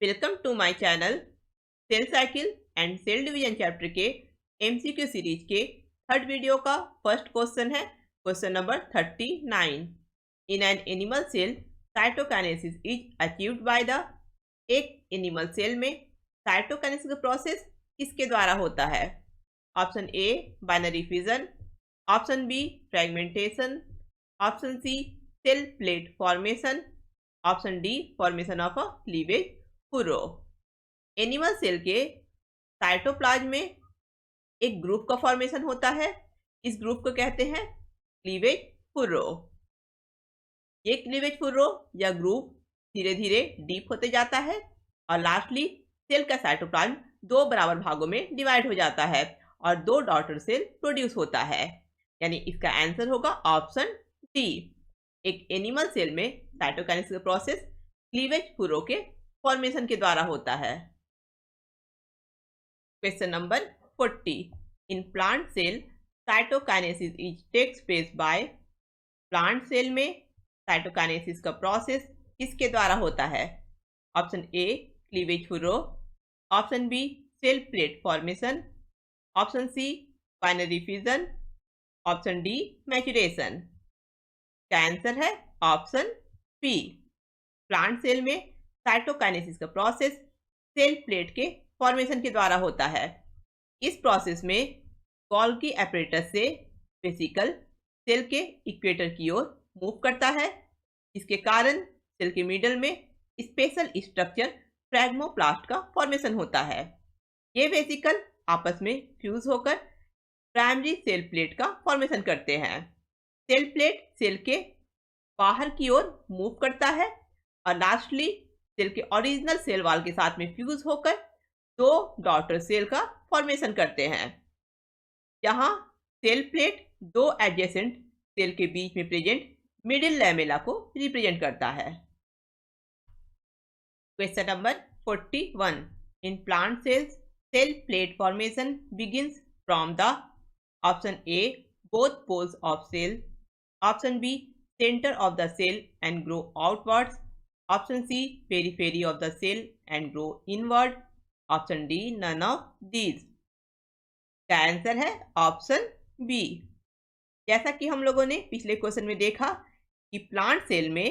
Welcome to my channel. Cell cycle and cell division chapter के MCQ series के third video का first question है question number 39। In an animal cell cytokinesis is achieved by the. एक animal cell में cytokinesis का process किसके द्वारा होता है? Option A binary fission, option B fragmentation, option C cell plate formation, option D formation of a cleavage furrow. Animal cell के cytoplasm में एक ग्रुप का फॉर्मेशन होता है। इस ग्रुप को कहते हैं क्लीवेज फुर्रो। ये क्लीवेज फुर्रो या ग्रुप धीरे धीरे डीप होते जाता है और लास्टली सेल का साइटोप्लाज्म दो बराबर भागों में डिवाइड हो जाता है और दो डॉटर सेल प्रोड्यूस होता है। यानी इसका आंसर होगा ऑप्शन डी। एक एनिमल सेल में साइटोकाइनेसिस का प्रोसेस क्लीवेज फुर्रो के फॉर्मेशन के द्वारा होता है। Question number 40। In plant cell cytokinesis is takes place by. Plant cell में साइटोकाइनेसिस का प्रोसेस किसके द्वारा होता है? Option A cleavage furrow, option B cell plate formation, option C binary fission, option D maturation. का आंसर है option B. Plant cell में cytokinesis का प्रोसेस सेल प्लेट के फॉर्मेशन के द्वारा होता है। इस प्रोसेस में गोल्गी एपरेटस से वेसिकल सेल के इक्वेटर की ओर मूव करता है। इसके कारण सेल के मिडल में स्पेशल स्ट्रक्चर फ्रैग्मोप्लास्ट का फॉर्मेशन होता है। ये वेसिकल आपस में फ्यूज होकर प्राइमरी सेल प्लेट का फॉर्मेशन करते हैं। सेल प्लेट सेल के बाहर की ओर मूव करता है और लास्टली सेल के ओरिजिनल सेल वॉल के साथ में फ्यूज होकर दो डॉटर सेल का फॉर्मेशन करते हैं। जहां सेल प्लेट दो एडजेसेंट सेल के बीच में प्रेजेंट मिडिल लैमेला को रिप्रेजेंट करता है। Question number 41। In plant cells cell plate formation begins from the. Option A both poles of cell, option B centre of the cell and grow outwards, option C periphery of the cell and grow inward, option D none of these. का answer है option B. जैसा कि हम लोगों ने पिछले question में देखा कि प्लांट सेल में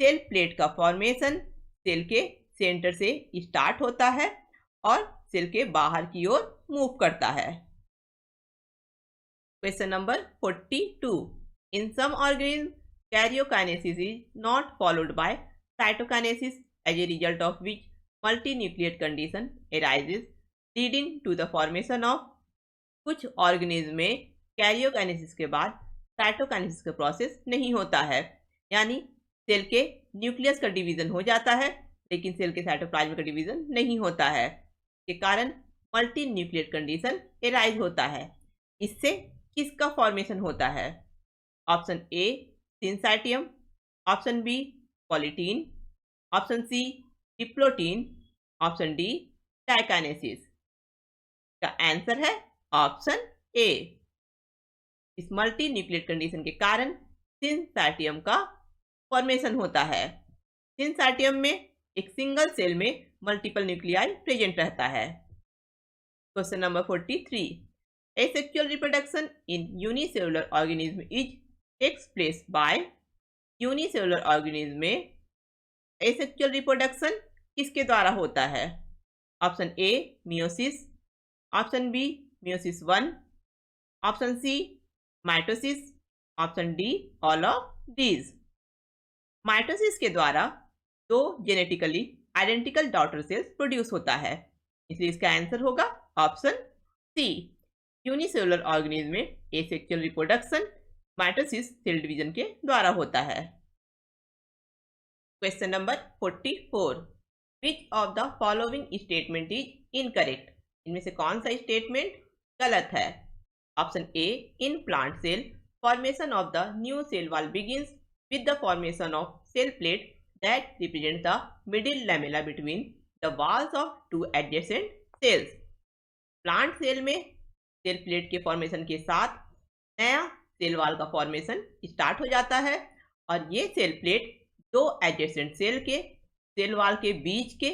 सेल प्लेट का फॉर्मेशन सेल के सेंटर से स्टार्ट होता है और सेल के बाहर की ओर मूव करता है। Question number 42। In some organism karyokinesis is not followed by cytokinesis, as a result of which multinucleate condition arises leading to the formation of। कुछ ऑर्गेनिज्म में कैरियोकाइनेसिस के बाद साइटोकाइनेसिस का प्रोसेस नहीं होता है। यानी सेल के न्यूक्लियस का डिवीजन हो जाता है लेकिन सेल के साइटोप्लाज्म का डिवीजन नहीं होता है। के कारण मल्टी न्यूक्लिएट कंडीशन एराइज होता है। इससे किसका फॉर्मेशन होता है? Option A syncytium, option B polytene, option C diplotene, option D diakinesis. का आंसर है ऑप्शन ए। इस मल्टी न्यूक्लिएट कंडीशन के कारण सिंसाइटियम का फॉर्मेशन होता है। सिंसाइटियम में एक सिंगल सेल में मल्टीपल न्यूक्लियाई प्रेजेंट रहता है। Question number 43। Asexual reproduction in unicellular organism is takes place by. Unicellular organism में एसेक्सुअल रिप्रोडक्शन किसके द्वारा होता है? Option A meiosis, option B meiosis 1, option C mitosis, option D all of these. Mitosis के द्वारा दो genetically identical daughter cells produce होता है, इसलिए इसका आंसर होगा ऑप्शन सी। यूनिसेलुलर ऑर्गेनिज्म में asexual reproduction mitosis cell division के द्वारा होता है। Question number 44। Which of the following statement is incorrect? इनमें से कौन सा स्टेटमेंट गलत है? Option A in plant cell formation of the new cell wall begins with the formation of cell plate that represent the middle lamella between the walls of two adjacent cells. Plant cell में cell plate के formation के साथ नया cell wall का formation start हो जाता है और ये सेल प्लेट दो एडजेसेंट सेल के सेल वॉल के बीच के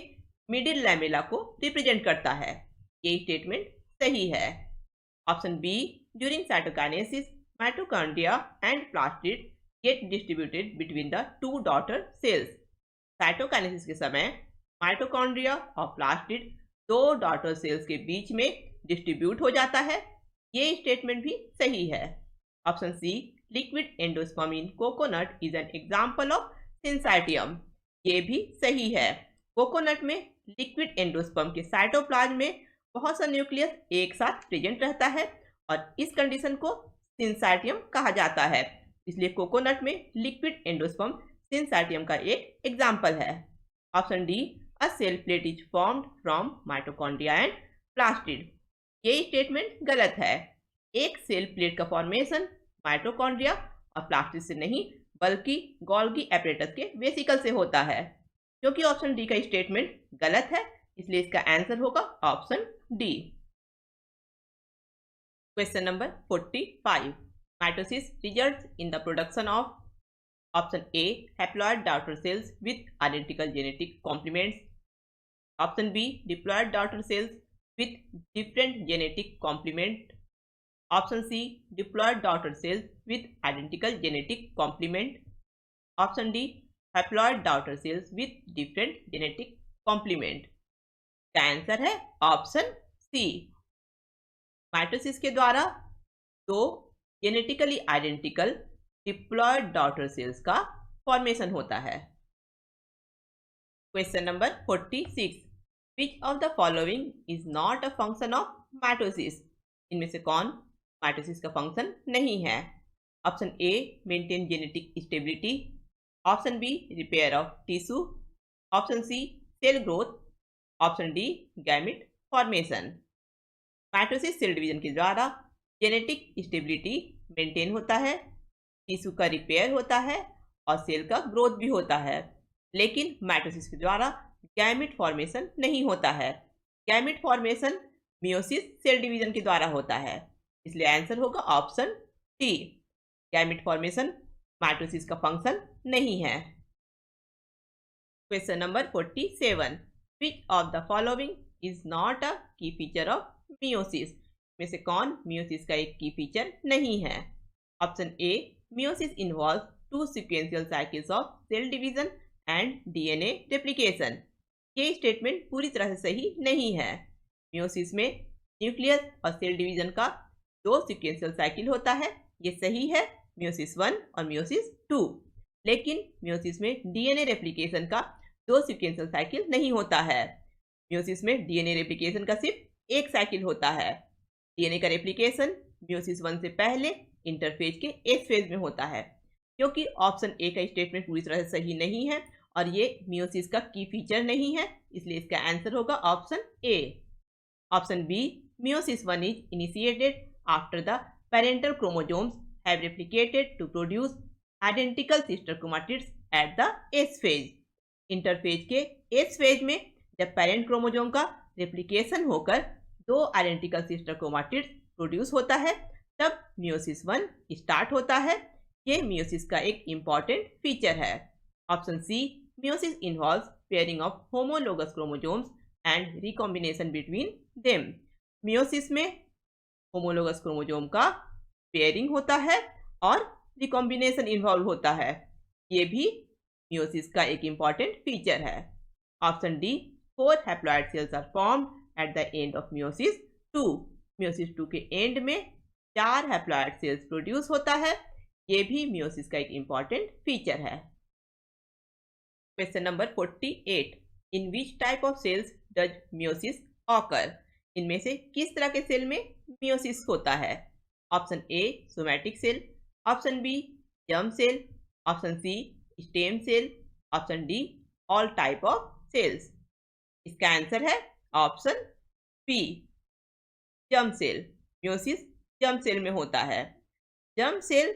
मिडिल लैमेला को रिप्रेजेंट करता है। ये स्टेटमेंट सही है। Option B, during cytokinesis mitochondria and plastid get distributed between the two daughter cells. Cytokinesis के समय माइटोकॉन्ड्रिया और प्लास्टिड दो डॉटर सेल्स के बीच में डिस्ट्रीब्यूट हो जाता है। ये स्टेटमेंट भी सही है। Option C, liquid endosperm in coconut is an example of syncytium. ये भी सही है। कोकोनट में लिक्विड एंडोस्पर्म के साइटोप्लाज्म में बहुत सा न्यूक्लियस एक साथ प्रेजेंट रहता है और इस कंडीशन को सिंसाइटियम कहा जाता है। इसलिए कोकोनट में लिक्विड एंडोस्पर्म सिंसाइटियम का एक एग्जाम्पल है। Option D, a cell plate is formed from mitochondria and plastid. ये स्टेटमेंट गलत है। एक सेल प्लेट का फॉर्मेशन माइटोकॉन्ड्रिया और प्लास्टिड से नहीं बल्कि गोल्गी एपरेटस के वेसिकल से होता है। क्योंकि ऑप्शन डी का स्टेटमेंट गलत है, इसलिए इसका आंसर होगा option D. Question number 45, mitosis results in the production of option A, haploid daughter cells with identical genetic complements. Option B, diploid daughter cells with different genetic complement. Option C, diploid daughter cells with identical genetic complement. Option D, haploid daughter cells with different genetic complement. का answer है option C. Mitosis के द्वारा दो genetically identical diploid daughter cells का formation होता है। Question number 46, Which of the following is not a function of mitosis? इनमें से कौन माइटोसिस का फंक्शन नहीं है? Option A, maintain genetic stability. Option B, repair of tissue. Option C, cell growth. Option D, gamete formation. Mitosis cell division के द्वारा genetic stability maintain होता है, टिश्यू का रिपेयर होता है और सेल का ग्रोथ भी होता है। लेकिन माइटोसिस के द्वारा गैमेट फॉर्मेशन नहीं होता है। Gamete formation meiosis cell division के द्वारा होता है। इसलिए आंसर होगा option D. Gamete formation mitosis का फंक्शन नहीं है। Question number 47, which of the following is not a key feature of meiosis? में से कौन मियोसिस का एक की फीचर नहीं है? Option A, meiosis involve two sequential cycles of cell division and DNA replication. ये स्टेटमेंट पूरी तरह से सही नहीं है। मियोसिस में न्यूक्लियस और सेल डिवीजन का दो सीक्वेंशियल साइकिल होता है, ये सही है, मियोसिस 1 और मियोसिस 2। लेकिन मियोसिस में डीएनए रेप्लिकेशन का दो सीक्वेंशियल साइकिल नहीं होता है। मियोसिस में डीएनए रेप्लिकेशन का सिर्फ एक साइकिल होता है। डीएनए का रेप्लिकेशन मियोसिस 1 से पहले इंटरफेज के एस फेज में होता है। क्योंकि ऑप्शन ए का स्टेटमेंट पूरी तरह से सही नहीं है और ये मियोसिस का की फीचर नहीं है, इसलिए इसका आंसर होगा option A. Option B, meiosis 1 is initiated after the parental chromosomes have replicated to produce identical sister chromatids at the S phase. Interphase के एस फेज में जब पेरेंट क्रोमोसोम का रेप्लिकेशन होकर दो आइडेंटिकल सिस्टर क्रोमैटिड्स प्रोड्यूस होता है, तब meiosis 1 start होता है। ये मियोसिस का एक इम्पॉर्टेंट फीचर है। Option C, meiosis involves pairing of homologous chromosomes and recombination between them. Meiosis में होमोलोगस क्रोमोसोम का पेयरिंग होता है और रिकॉम्बिनेशन इन्वॉल्व होता है। ये भी मियोसिस का एक इम्पॉर्टेंट फीचर है। Option D, 4 haploid cells are formed at the end of meiosis 2। Meiosis 2 के एंड में 4 हैप्लॉइड सेल्स प्रोड्यूस होता है। ये भी मियोसिस का एक इम्पॉर्टेंट फीचर है। Question number 48, in which type of cells does meiosis occur? इनमें से किस तरह के सेल में मियोसिस होता है? Option A, somatic cell. Option B, germ cell. Option C, stem cell. Option D, all type of cells. इसका आंसर है option B, germ cell. Meiosis germ cell में होता है। Germ cell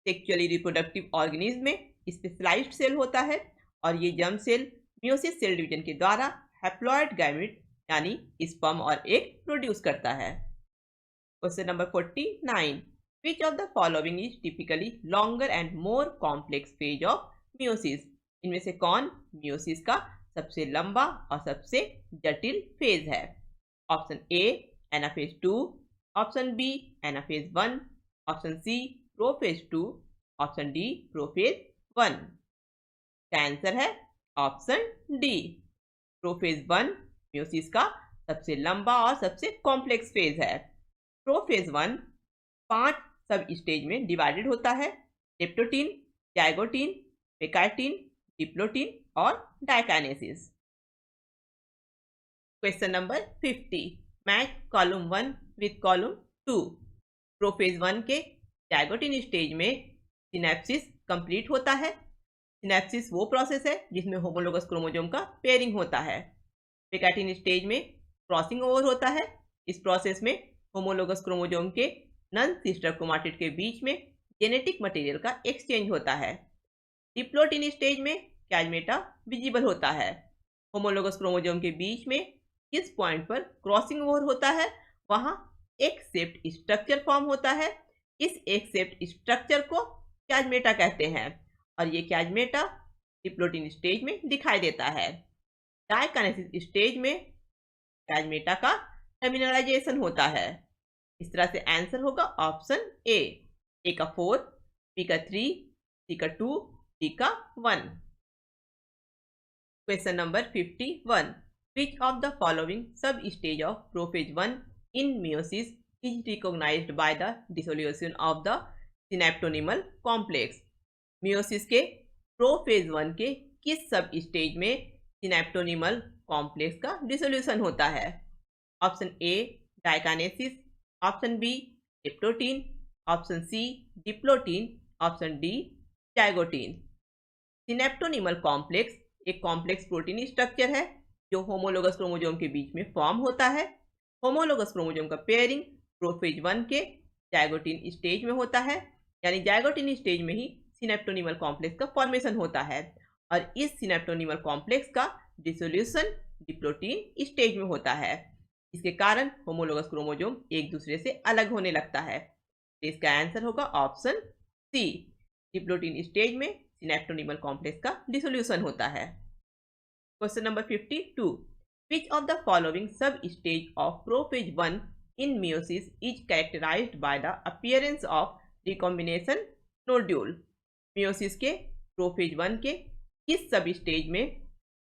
sexually reproductive organism में specialised cell होता है और ये germ cell meiosis cell division के द्वारा हैप्लॉइड गैमेट यानी स्पर्म और एग प्रोड्यूस करता है। Question number 49, which of the following is typically longer and more complex phase of meiosis? इनमें से कौन मियोसिस का सबसे लंबा और सबसे जटिल फेज है? Option A anaphase 2, option B anaphase 1, option C prophase 2, option D prophase 1। का आंसर है ऑप्शन डी, प्रोफेज 1 म्योसिस का सबसे लंबा और सबसे कॉम्प्लेक्स फेज है। प्रोफेज 1 5 सब स्टेज में डिवाइडेड होता है: लेप्टोटीन, जाइगोटीन, पेकाइटिन, डिप्लोटीन और diakinesis. Question number 50, match column 1 with column 2। Prophase 1 के जाइगोटीन स्टेज में सिनेप्सिस कंप्लीट होता है। सिनेप्सिस वो प्रोसेस है जिसमें होमोलोगस क्रोमोसोम का पेयरिंग होता है। पेकाइटिन स्टेज में क्रॉसिंग ओवर होता है। इस प्रोसेस में होमोलोगस क्रोमोसोम के नन सिस्टर क्रोमाटिड के बीच में जेनेटिक मटेरियल का एक्सचेंज होता है। डिप्लोटीन स्टेज में कैजमेटा विजिबल होता है। होमोलोगस क्रोमोसोम के बीच में किस पॉइंट पर क्रॉसिंग ओवर होता है वहां एक शेप्ड स्ट्रक्चर फॉर्म होता है। इस एक शेप्ड स्ट्रक्चर को कैजमेटा कहते हैं और ये कैजमेटा डिप्लोटीन स्टेज में दिखाई देता है। डायकाइनेसिस स्टेज में कैजमेटा का टर्मिनलाइजेशन होता है। इस तरह से आंसर होगा ऑप्शन ए का 4, बी का 3, सी का 2, डी का 1। Question number 51, which of the following sub stage of prophase 1 in meiosis is recognized by the dissolution of the synaptonymal complex? Meiosis के प्रोफेज 1 के किस सब स्टेज में सिनेप्टोनिमल कॉम्प्लेक्स का डिसोल्यूशन होता है? Option A diakinesis, option B leptotene, option C diplotene, option D zygotene. Synaptonemal complex एक complex protein structure है जो होमोलोगस क्रोमोसोम के बीच में फॉर्म होता है। होमोलोगस क्रोमोसोम का पेयरिंग प्रोफेज 1 के जाइगोटीन स्टेज में होता है, यानी जाइगोटीन स्टेज में ही सिनेप्टोनिमल कॉम्प्लेक्स का फॉर्मेशन होता है और इस सिनेप्टोनिमल कॉम्प्लेक्स का डिसोल्यूशन डिप्लोटीन स्टेज में होता है। इसके कारण होमोलोगस क्रोमोसोम एक दूसरे से अलग होने लगता है। तो इसका आंसर होगा ऑप्शन सी, डिप्लोटीन स्टेज में सिनेप्टोनिमल कॉम्प्लेक्स का डिसोल्यूशन होता है। Question number 52, which of the following sub stage of prophase 1 in meiosis is characterized by the appearance of recombination nodule? Meiosis के प्रोफेज 1 के किस सब स्टेज में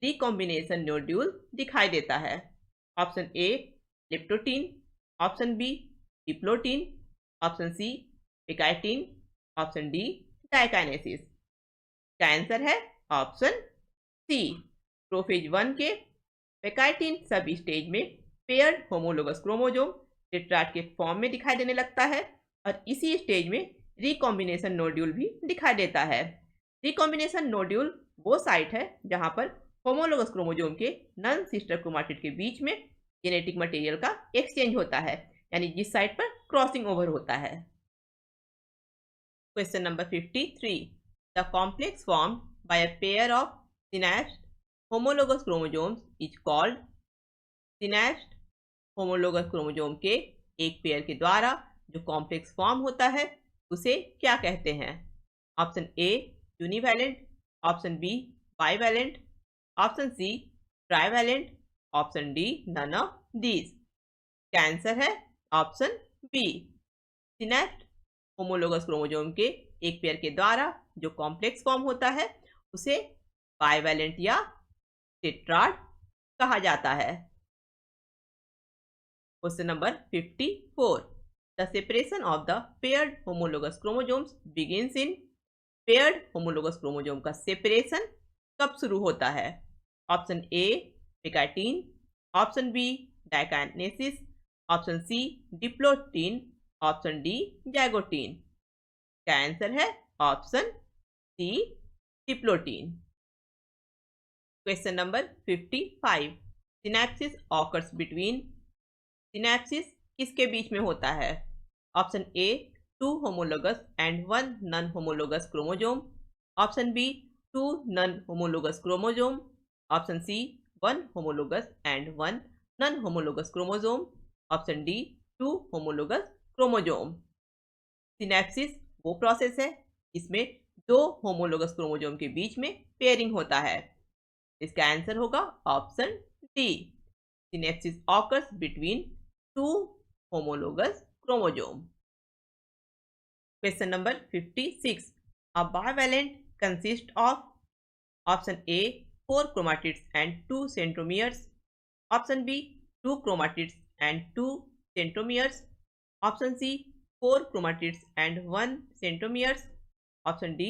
रिकॉम्बिनेशन नोड्यूल दिखाई देता है? Option A leptotene, option B diplotene, option C pachytene, option D diakinesis. का answer है ऑप्शन सी, प्रोफेज 1 के पेकाइटिन सब स्टेज में पेयर्ड होमोलोगस क्रोमोसोम टेट्राड के फॉर्म में दिखाई देने लगता है और इसी स्टेज में रिकॉम्बिनेशन नोड्यूल भी दिखाई देता है। रिकॉम्बिनेशन नोड्यूल वो साइट है जहां पर होमोलोगस क्रोमोसोम के नन सिस्टर क्रोमाटिड के बीच में जेनेटिक मटेरियल का एक्सचेंज होता है, यानी जिस साइट पर क्रॉसिंग ओवर होता है। Question number 53, the complex formed by a pair of synapsed homologous chromosomes is called. Synapsed homologous chromosome के एक पेयर के द्वारा जो कॉम्प्लेक्स फॉर्म होता है उसे क्या कहते हैं? Option A univalent, option B bivalent, option C trivalent, option D none of these. क्या आंसर है option B, synapsed homologous chromosome के एक पेयर के द्वारा जो कॉम्प्लेक्स फॉर्म होता है उसे बाइवैलेंट या टेट्राड कहा जाता है। Question number 54, the separation of the paired homologous chromosomes begins in। paired homologous chromosome का सेपरेशन कब शुरू होता है? Option A pachytene, option B diakinesis, option C diplotene, option D zygotene. का आंसर है option C diplotene. Question number 55, synapsis occurs between. Synapsis किसके बीच में होता है? Option A 2 homologous and 1 non homologous chromosome, option B 2 non homologous chromosome, option C 1 homologous and 1 non homologous chromosome, option D 2 homologous chromosome. Synapsis वो process है जिसमें 2 homologous chromosome के बीच में पेयरिंग होता है। इसका आंसर होगा option D. Synapses occurs between two homologous chromosome. Question number 56. A bivalent consists of option A 4 chromatids and 2 centromeres, option B 2 chromatids and 2 centromeres, option C 4 chromatids and 1 centromeres, option D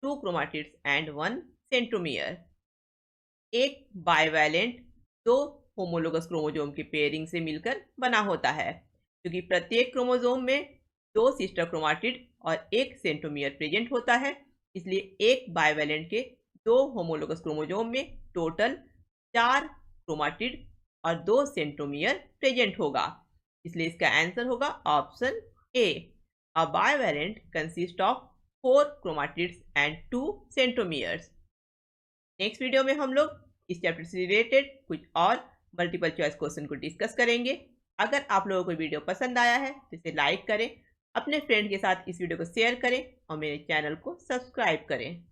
2 chromatids and 1 centromere। एक bivalent दो homologous chromosome के pairing से मिलकर बना होता है, क्योंकि प्रत्येक क्रोमोसोम में दो सिस्टर क्रोमाटिड और एक सेंट्रोमियर प्रेजेंट होता है, इसलिए एक बाइवैलेंट के दो होमोलोगस क्रोमोसोम में टोटल 4 क्रोमाटिड और 2 सेंट्रोमियर प्रेजेंट होगा, इसलिए इसका आंसर होगा option A. A bivalent consist of 4 chromatids and 2 centromeres. Next video में हम लोग इस चैप्टर से रिलेटेड कुछ और मल्टीपल चॉइस क्वेश्चन को डिस्कस करेंगे। अगर आप लोगों को वीडियो पसंद आया है तो इसे लाइक करें, अपने फ्रेंड के साथ इस वीडियो को शेयर करें और मेरे चैनल को सब्सक्राइब करें।